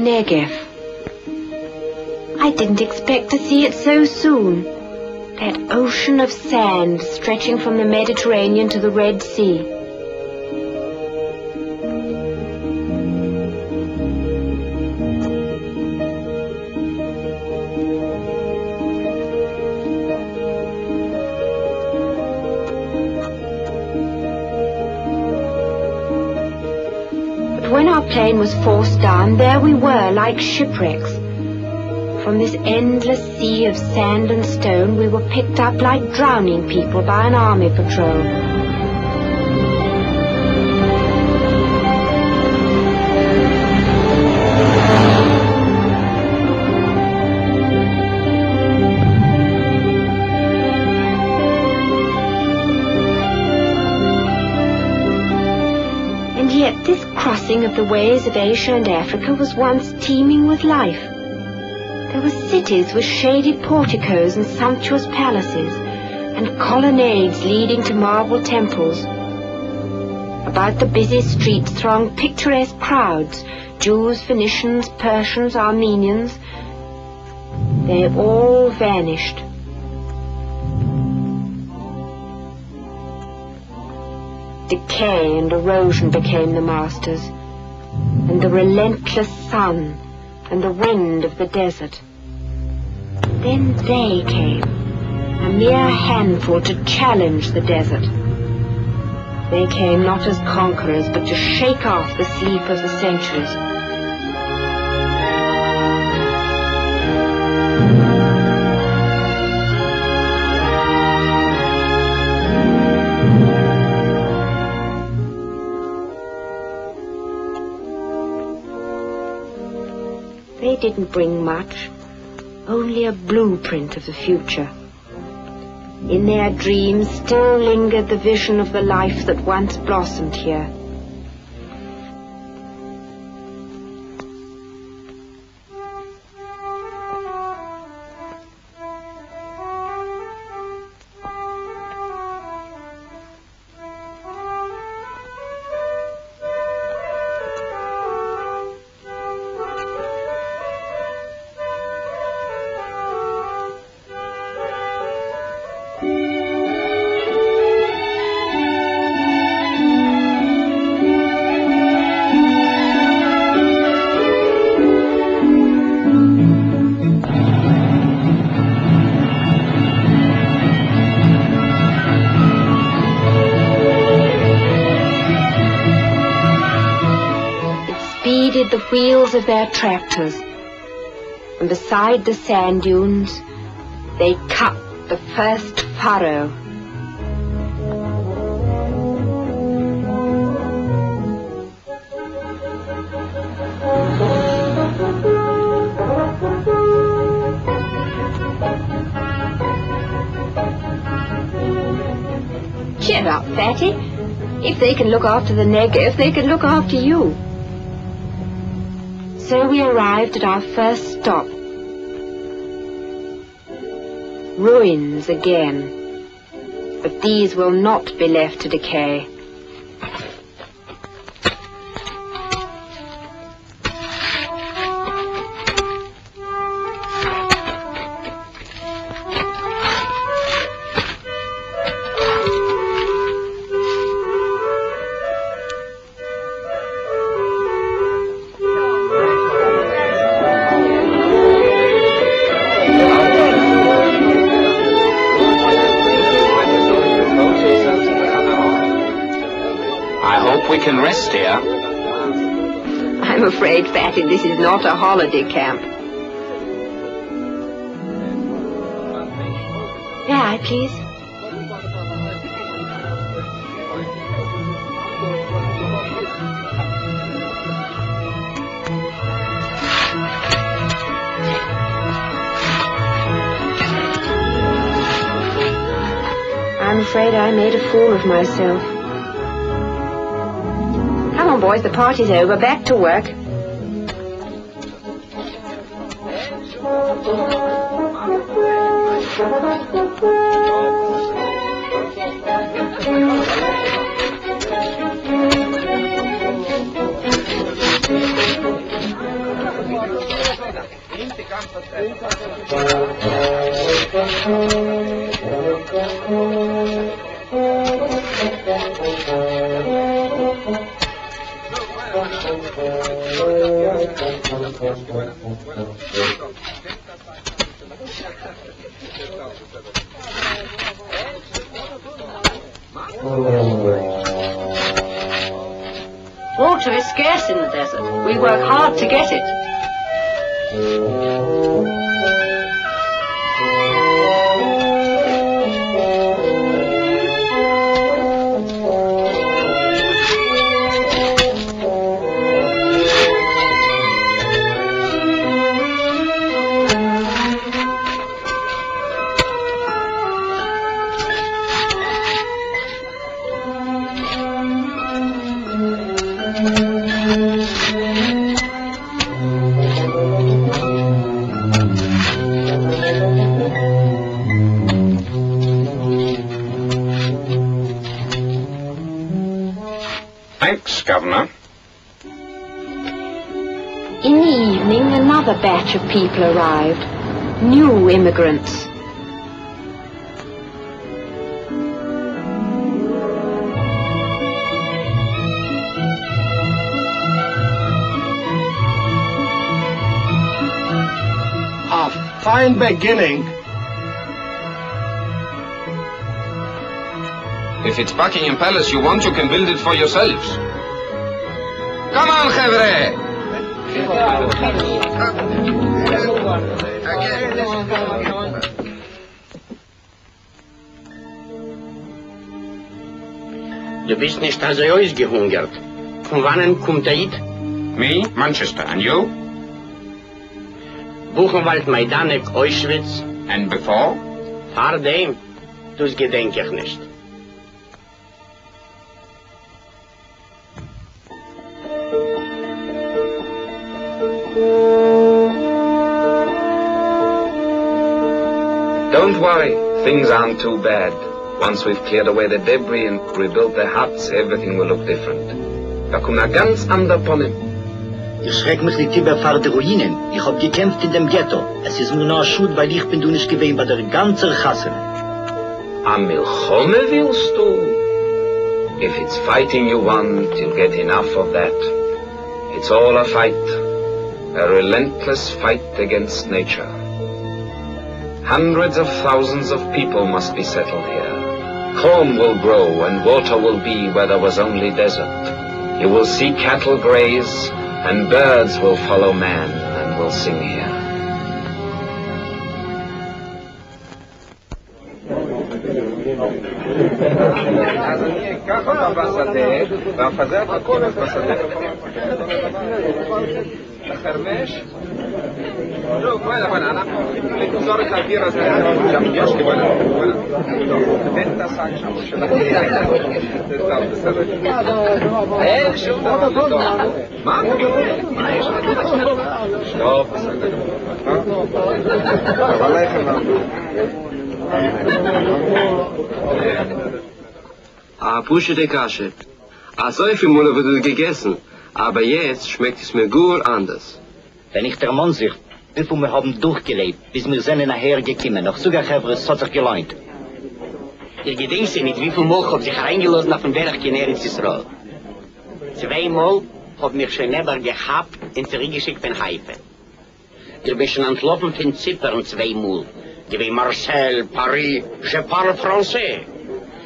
Negev. I didn't expect to see it so soon. That ocean of sand stretching from the Mediterranean to the Red Sea. But when our plane was forced down, there we were like shipwrecks. From this endless sea of sand and stone, we were picked up like drowning people by an army patrol. And yet this crossing of the ways of Asia and Africa was once teeming with life. There were cities with shady porticos and sumptuous palaces, and colonnades leading to marble temples. About the busy streets thronged picturesque crowds, Jews, Phoenicians, Persians, Armenians. They all vanished. Decay and erosion became the masters, and the relentless sun and the wind of the desert. Then they came, a mere handful to challenge the desert. They came not as conquerors, but to shake off the sleep of the centuries. They didn't bring much, only a blueprint of the future. In their dreams still lingered the vision of the life that once blossomed here. The wheels of their tractors, and beside the sand dunes they cut the first furrow. Cheer up, Fatty. If they can look after the Negev, they can look after you. So we arrived at our first stop. Ruins again. But these will not be left to decay. Can rest here. I'm afraid, Fatty, this is not a holiday camp. May I, please? I'm afraid I made a fool of myself. Come on, boys, the party's over. Back to work. Water is scarce in the desert. We work hard to get it. Governor. In the evening, another batch of people arrived, new immigrants. A fine beginning. If it's Buckingham Palace you want, you can build it for yourselves. Come on, חבר'ה! Du bist nicht also ausgehungert. Von wann kommt er? Me, Manchester, and you? Buchenwald, Majdanek, Auschwitz. And before? Vor dem, das gedenk ich nicht. Don't worry, things aren't too bad. Once we've cleared away the debris and rebuilt the huts, everything will look different. Da kommt ein ganz anderer Ponnen. Ich schreck mich nicht über vor der Ruinen. Ich hab gekämpft in dem Ghetto. Es ist nur noch ein Schuld, weil ich bin du nicht gewesen bei der ganzen Chasse. A Milchome willst du? If it's fighting you want, you'll get enough of that. It's all a fight. A relentless fight against nature. Hundreds of thousands of people must be settled here. Corn will grow and water will be where there was only desert. You will see cattle graze and birds will follow man and will sing here. No, bueno, אנחנו נגזור את האוויר הזה, יש לי, bueno, תן את השק שם, זה טוב, בסדר. אין שום דבר לטוב. מה אתה אומר? מה יש לך? טוב, בסדר. אבל לכם לא. Pusche de Kasche. So viel Mal wurde gegessen, aber jetzt schmeckt es mir gut anders. Wenn ich der Mann sich, wie viel wir haben durchgelebt, bis wir sind nachher gekommen, noch sogar Chevres hat sich geläunt. Ihr gedenkt sich nicht, wie viel Mal hab sich reingelassen auf den Berg in Eretz Israel. 2 Mal hab mich schon neber gehabt und zurückgeschickt von Haifa. Ich bin schon entlaufen von Zypern 2 Mal. Gewesen Marseille, Paris, je parle français.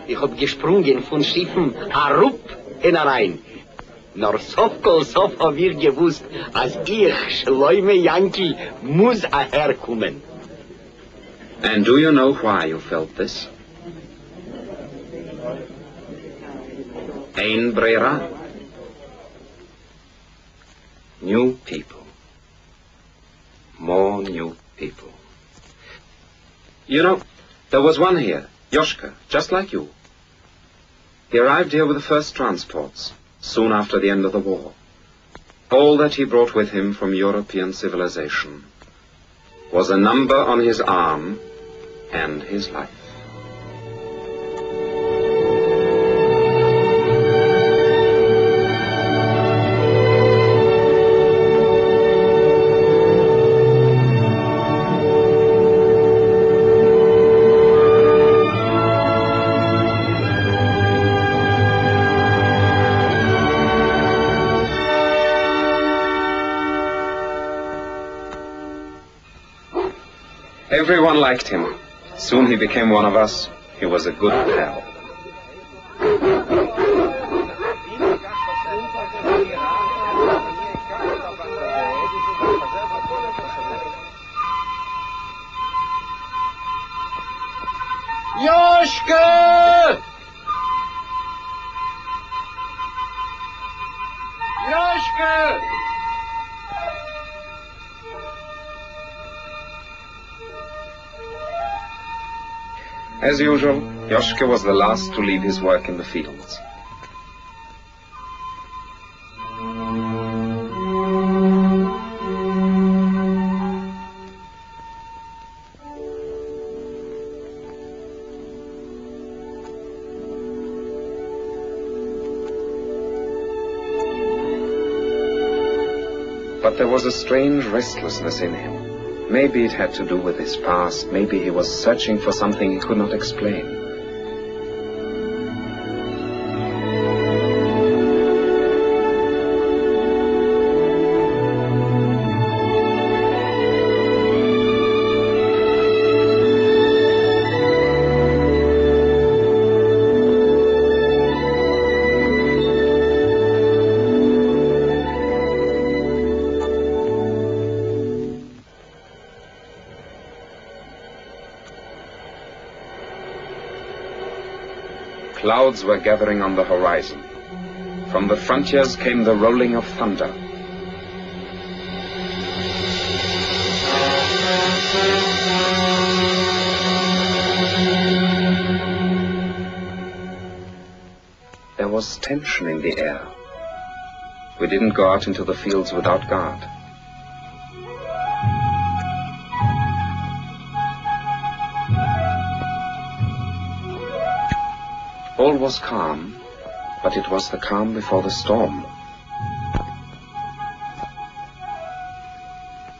Ich hab gesprungen von Schiffen herup in rein. Nur sof hab ich gewusst, als ich, Schleume Yankee, muss herkommen. And do you know why you felt this? Ein Bרירה. New people. More new people. You know, there was one here, Yoshka, just like you. He arrived here with the first transports, soon after the end of the war. All that he brought with him from European civilization was a number on his arm and his life. Everyone liked him. Soon he became one of us. He was a good pal. Yoshka! Yoshka! As usual, Yoshka was the last to leave his work in the fields. But there was a strange restlessness in him. Maybe it had to do with his past, maybe he was searching for something he could not explain. Clouds were gathering on the horizon. From the frontiers came the rolling of thunder. There was tension in the air. We didn't go out into the fields without guard. All was calm, but it was the calm before the storm.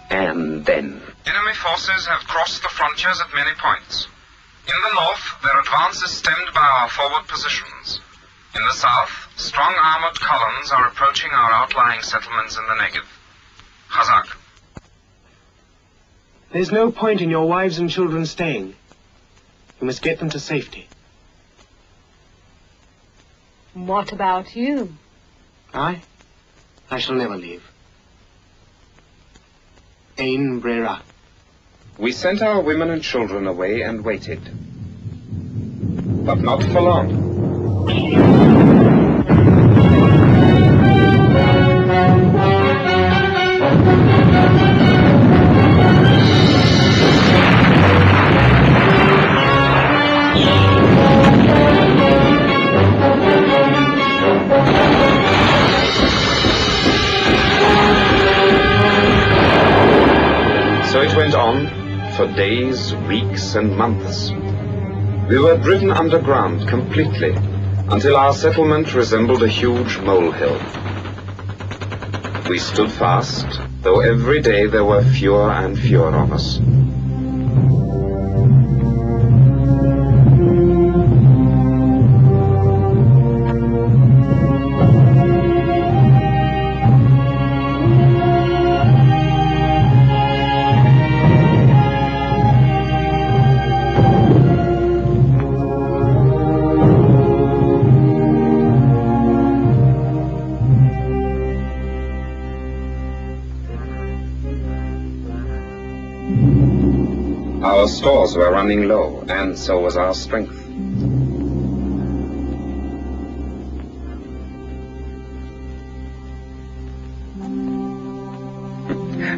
And then... Enemy forces have crossed the frontiers at many points. In the north, their advance is stemmed by our forward positions. In the south, strong armored columns are approaching our outlying settlements in the Negev. Chazak. There's no point in your wives and children staying. You must get them to safety. What about you? I shall never leave. Brira. We sent our women and children away and waited. But not for long. So it went on for days, weeks, and months. We were driven underground completely until our settlement resembled a huge molehill. We stood fast, though every day there were fewer and fewer of us. Our stores were running low, and so was our strength.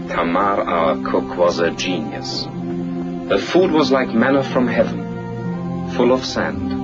Tamar, our cook, was a genius. The food was like manna from heaven, full of sand.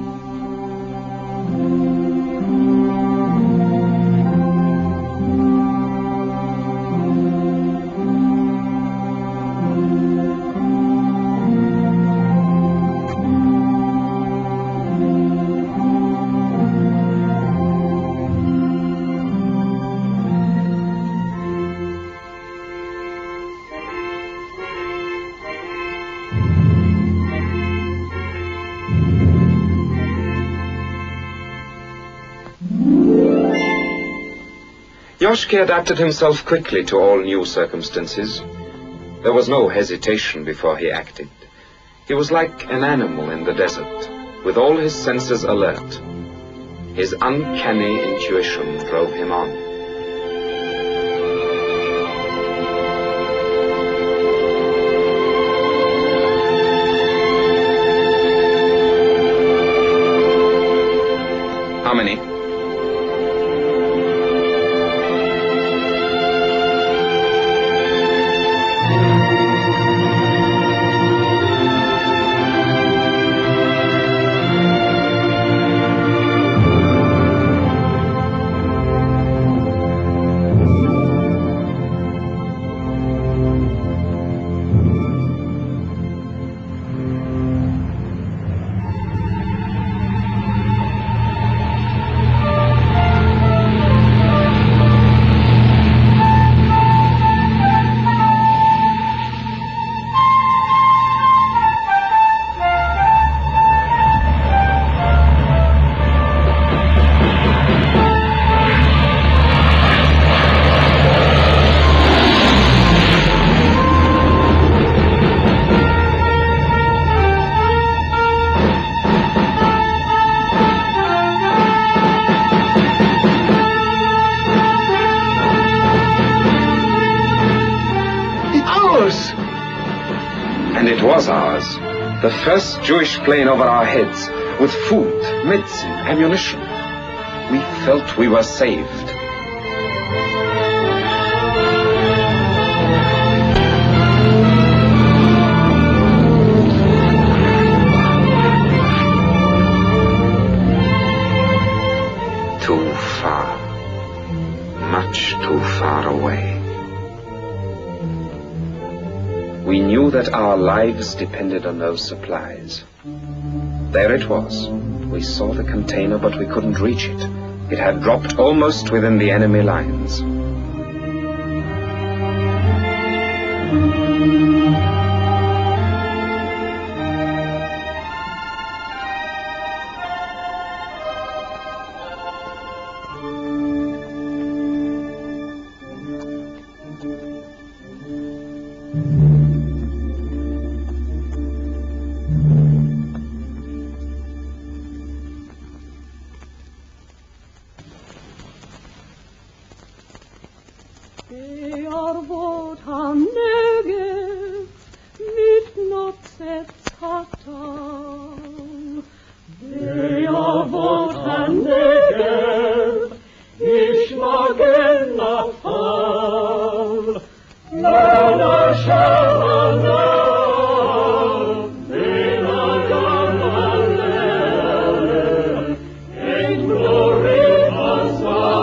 Yoshki adapted himself quickly to all new circumstances. There was no hesitation before he acted. He was like an animal in the desert, with all his senses alert. His uncanny intuition drove him on. How many? Was ours, the first Jewish plane over our heads, with food, medicine, ammunition. We felt we were saved. Too far, much too far away. We knew that our lives depended on those supplies. There it was. We saw the container, but we couldn't reach it. It had dropped almost within the enemy lines. בערבות הנגב מתנוצץ הטל. בערבות הנגב איש מגן נפל. לנשר ענב ונגן הלב את גלורי עשה.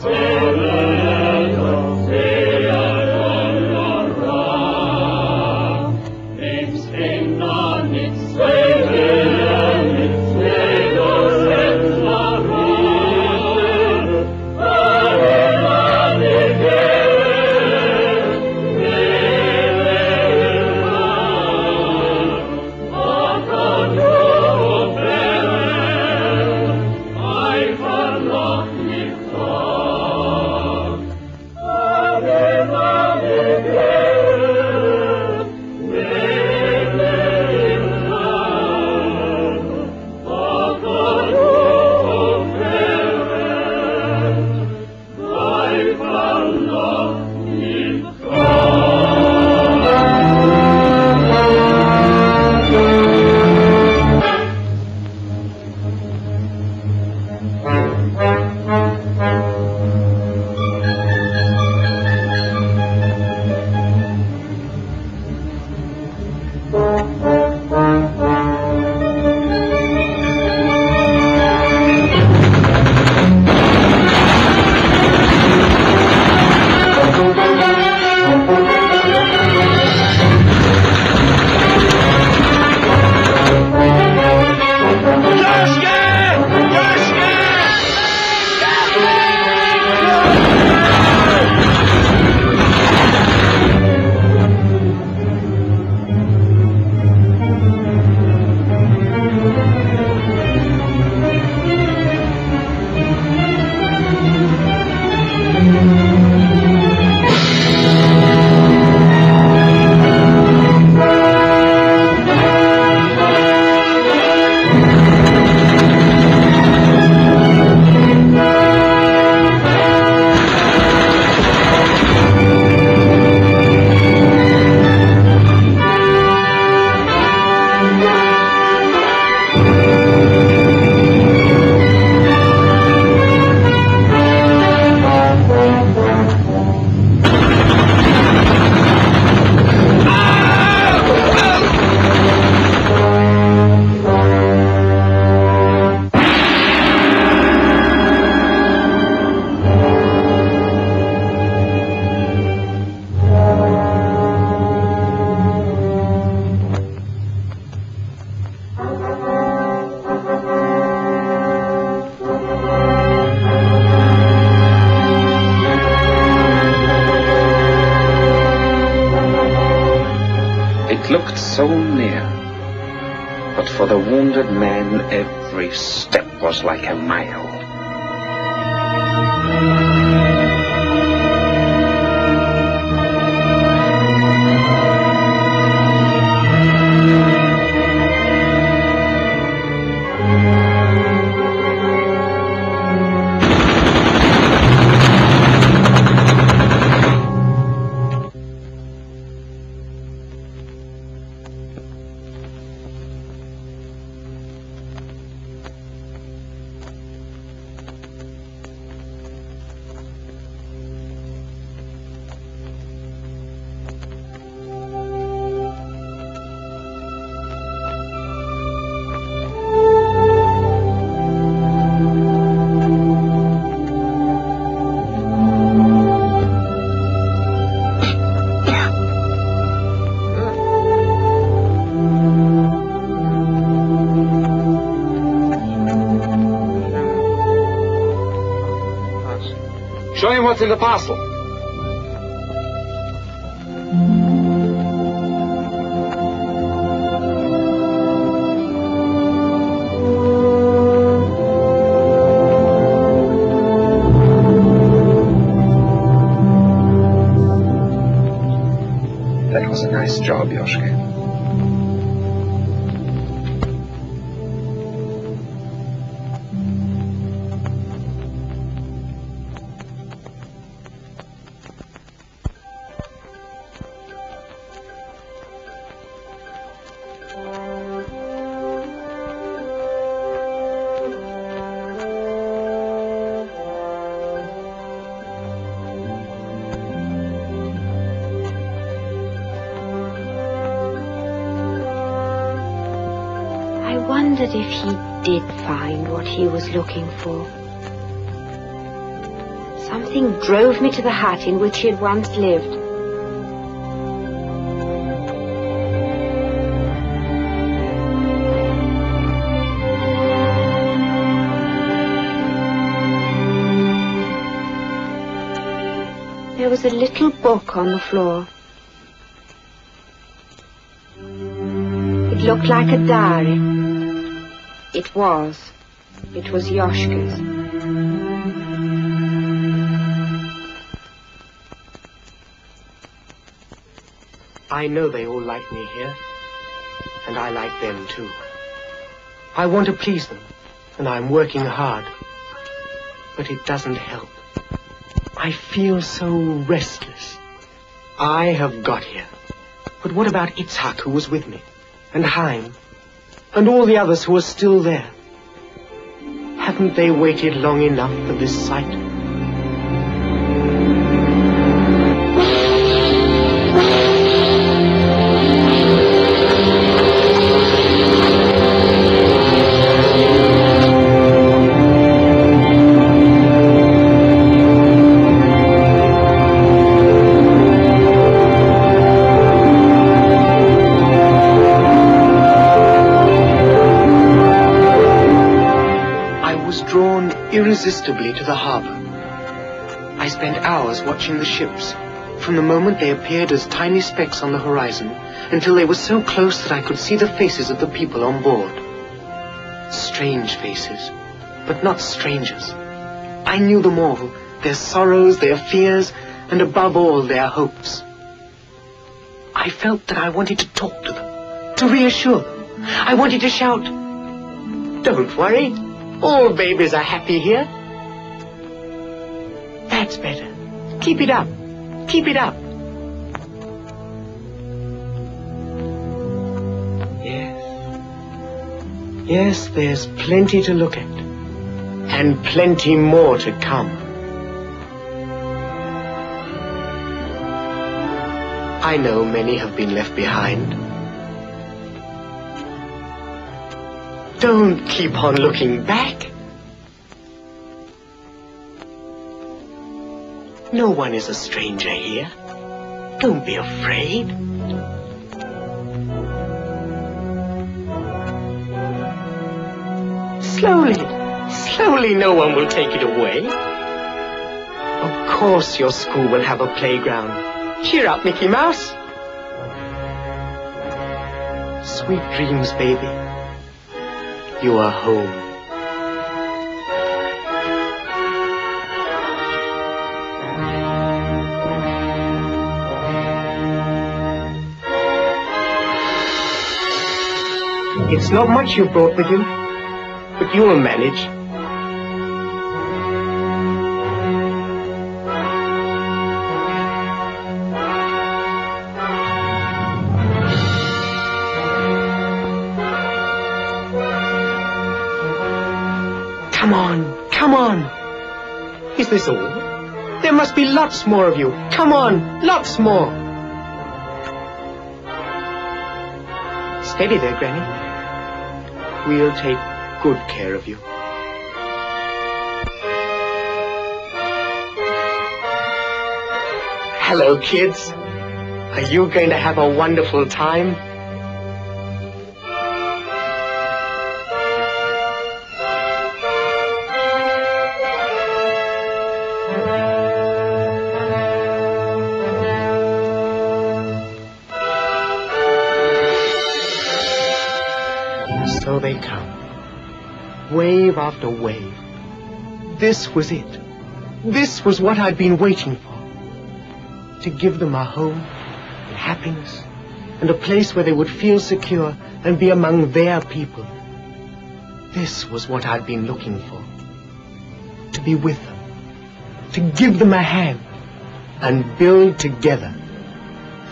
Seven. looked so near. But for the wounded man, every step was like a mile. Show him what's in the parcel. That was a nice job, Yoshka. I wondered if he did find what he was looking for. Something drove me to the hut in which he had once lived. There was a little book on the floor. It looked like a diary. It was Yoshka's. I know they all like me here, and I like them too. I want to please them, and I'm working hard. But it doesn't help. I feel so restless. I have got here. But what about Itzhak, who was with me? And Chaim? And all the others who are still there? Haven't they waited long enough for this sight? Irresistibly to the harbor. I spent hours watching the ships, from the moment they appeared as tiny specks on the horizon until they were so close that I could see the faces of the people on board. Strange faces, but not strangers. I knew them all, their sorrows, their fears, and above all, their hopes. I felt that I wanted to talk to them, to reassure them. I wanted to shout, "Don't worry. All babies are happy here." That's better. Keep it up. Keep it up. Yes, there's plenty to look at. And plenty more to come. I know many have been left behind. Don't keep on looking back. No one is a stranger here. Don't be afraid. Slowly, slowly, no one will take it away. Of course your school will have a playground. Cheer up, Mickey Mouse. Sweet dreams, baby. You are home. It's not much you brought with you, but you will manage. Come on. Is this all? There must be lots more of you. Come on, lots more. Steady there, Granny. We'll take good care of you. Hello, kids. Are you going to have a wonderful time? So they come, wave after wave. This was it. This was what I'd been waiting for. To give them a home and happiness and a place where they would feel secure and be among their people. This was what I'd been looking for. To be with them, to give them a hand and build together.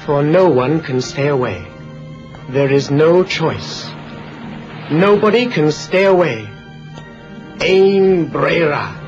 For no one can stay away. There is no choice. Nobody can stay away. Bרירה.